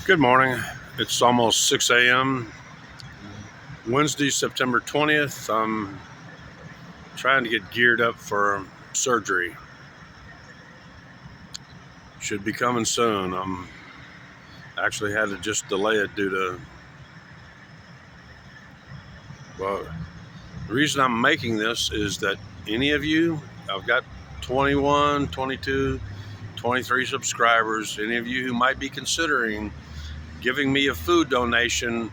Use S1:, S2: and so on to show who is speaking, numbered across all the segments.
S1: Good morning. It's almost 6 a.m. Wednesday, September 20th. I'm trying to get geared up for surgery. Should be coming soon. I'm actually had to just delay it due to, well, the reason I'm making this is that any of you, I've got 21, 22, 23 subscribers. Any of you who might be considering giving me a food donation,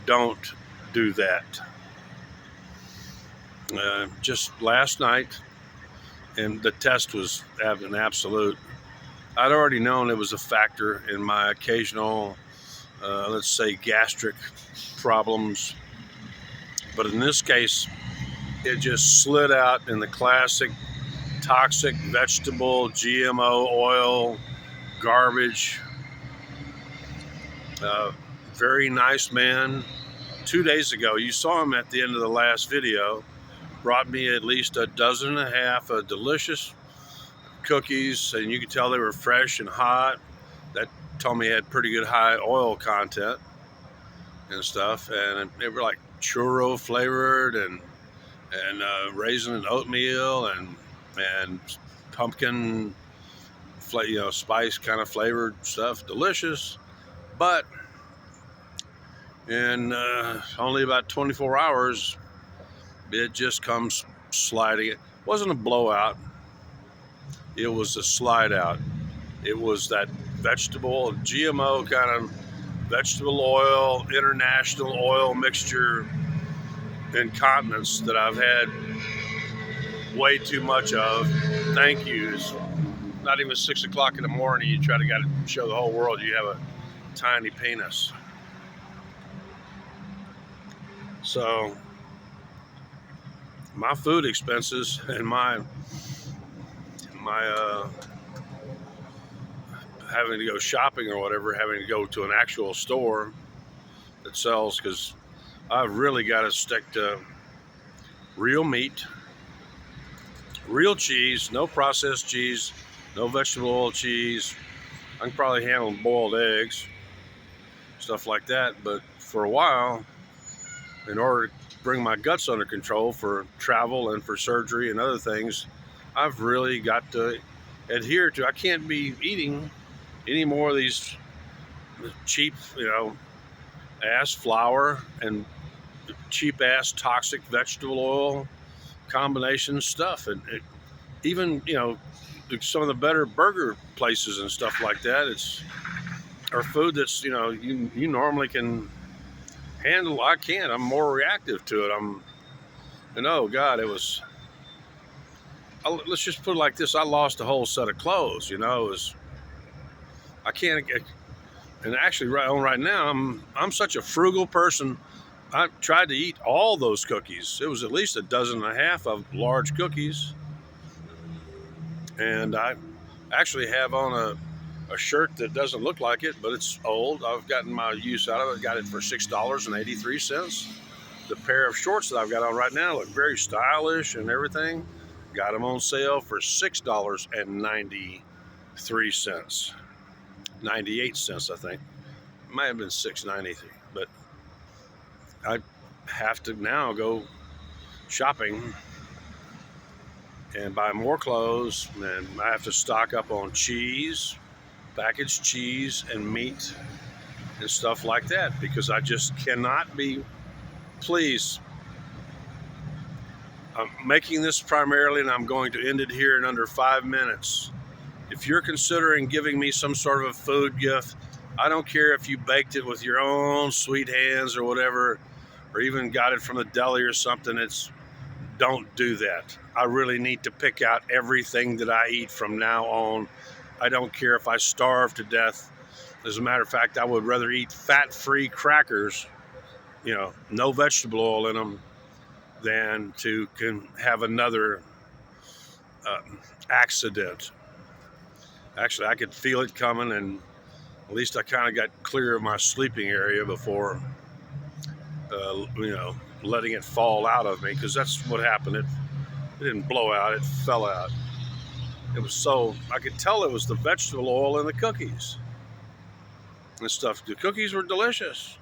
S1: don't do that. Just last night, and the test was an absolute. I'd already known it was a factor in my occasional, let's say, gastric problems. But in this case, it just slid out in the classic toxic vegetable, GMO oil, garbage. Very nice man. 2 days ago, you saw him at the end of the last video, brought me at least a dozen and a half of delicious cookies, and you could tell they were fresh and hot. That told me it had pretty good high oil content and stuff, and they were like churro flavored and raisin and oatmeal and pumpkin spice kind of flavored stuff. Delicious, but in only about 24 hours it just comes sliding. It wasn't a blowout, it was a slide out. It was that vegetable, GMO kind of vegetable oil, international oil mixture incontinence that I've had way too much of. Thank you. It's not even 6 o'clock in the morning. You try to show the whole world you have a tiny penis. So my food expenses and my having to go shopping or whatever, having to go to an actual store that sells, because I've really got to stick to real meat, real cheese, no processed cheese, no vegetable oil cheese. I can probably handle boiled eggs, stuff like that, but for a while, in order to bring my guts under control for travel and for surgery and other things, I've really got to adhere to. I can't be eating any more of these cheap, ass flour and cheap ass toxic vegetable oil combination stuff. And even, some of the better burger places and stuff like that, or food that's, you normally can handle. I can't. I'm more reactive to it. Oh God, let's just put it like this. I lost a whole set of clothes, I can't. And actually, right now, I'm such a frugal person. I tried to eat all those cookies. It was at least a dozen and a half of large cookies, and I actually have on a shirt that doesn't look like it, but it's old. I've gotten my use out of it. Got it for $6.83. The pair of shorts that I've got on right now look very stylish and everything. Got them on sale for $6.93. 98 cents, I think. It might have been $6.93, but I have to now go shopping and buy more clothes, and I have to stock up on cheese, packaged cheese, and meat and stuff like that, because I just cannot be. Please, I'm making this primarily, and I'm going to end it here in under 5 minutes. If you're considering giving me some sort of a food gift, I don't care if you baked it with your own sweet hands or whatever, or even got it from the deli or something. Don't do that. I really need to pick out everything that I eat from now on. I don't care if I starve to death. As a matter of fact, I would rather eat fat-free crackers, no vegetable oil in them, than to have another accident. Actually, I could feel it coming, and at least I kind of got clear of my sleeping area before, letting it fall out of me, because that's what happened. It didn't blow out, it fell out. It was so, I could tell it was the vegetable oil in the cookies and stuff. The cookies were delicious.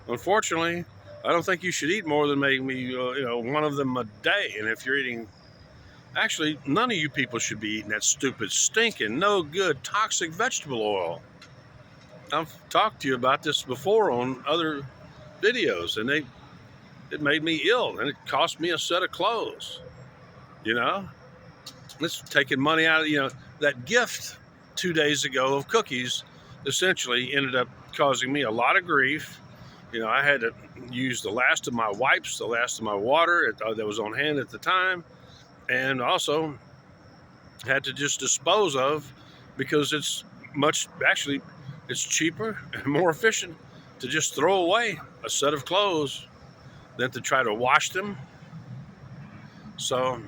S1: Unfortunately, I don't think you should eat more than maybe one of them a day. And if you're eating, actually, none of you people should be eating that stupid, stinking, no good, toxic vegetable oil. I've talked to you about this before on other videos, and it made me ill, and it cost me a set of clothes. You know, it's taking money out of that gift 2 days ago of cookies. Essentially, ended up causing me a lot of grief. I had to use the last of my wipes, the last of my water that was on hand at the time, and also had to just dispose of, because it's cheaper and more efficient to just throw away a set of clothes than to try to wash them. So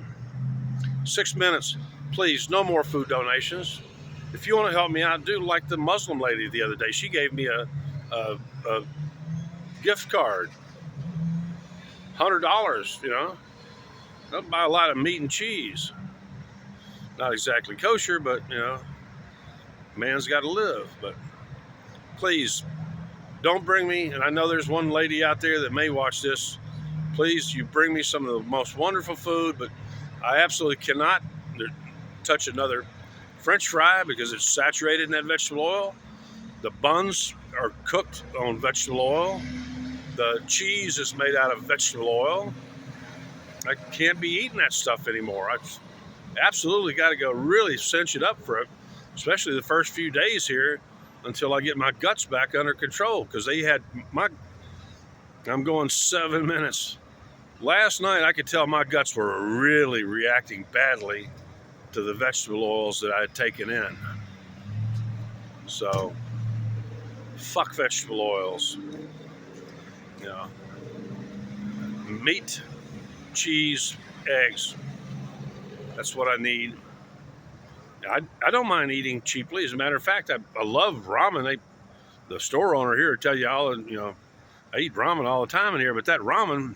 S1: 6 minutes, please, no more food donations. If you want to help me out, do like the Muslim lady the other day. She gave me a gift card, $100. I'll buy a lot of meat and cheese. Not exactly kosher, but man's got to live. But please, don't bring me, and I know there's one lady out there that may watch this, please, you bring me some of the most wonderful food, but I absolutely cannot touch another French fry because it's saturated in that vegetable oil. The buns are cooked on vegetable oil. The cheese is made out of vegetable oil. I can't be eating that stuff anymore. I absolutely got to go really cinch it up for it, especially the first few days here until I get my guts back under control, because I'm going 7 minutes. Last night I could tell my guts were really reacting badly to the vegetable oils that I had taken in. So, fuck vegetable oils. Meat, cheese, eggs. That's what I need. I don't mind eating cheaply. As a matter of fact, I love ramen. The store owner here will tell you I eat ramen all the time in here, but that ramen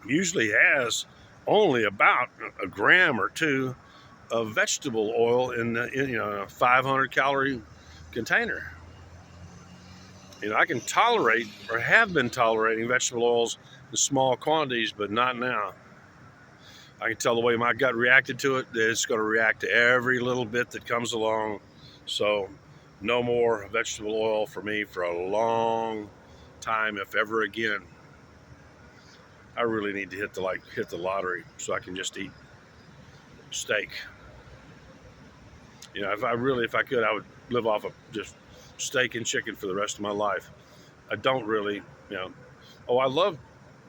S1: usually has only about a gram or two of vegetable oil in a 500 calorie container. I can tolerate, or have been tolerating, vegetable oils in small quantities, but not now. I can tell the way my gut reacted to it that it's going to react to every little bit that comes along. So no more vegetable oil for me for a long time, if ever again. I really need to hit the lottery so I can just eat steak. If I could, I would live off of just steak and chicken for the rest of my life. I don't really, I love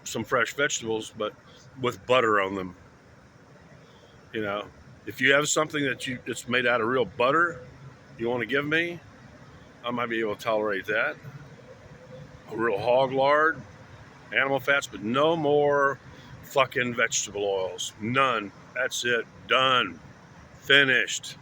S1: some fresh vegetables, but with butter on them. If you have something that's made out of real butter you want to give me, I might be able to tolerate that. A real hog lard, animal fats, but no more fucking vegetable oils. None. That's it. Done. Finished.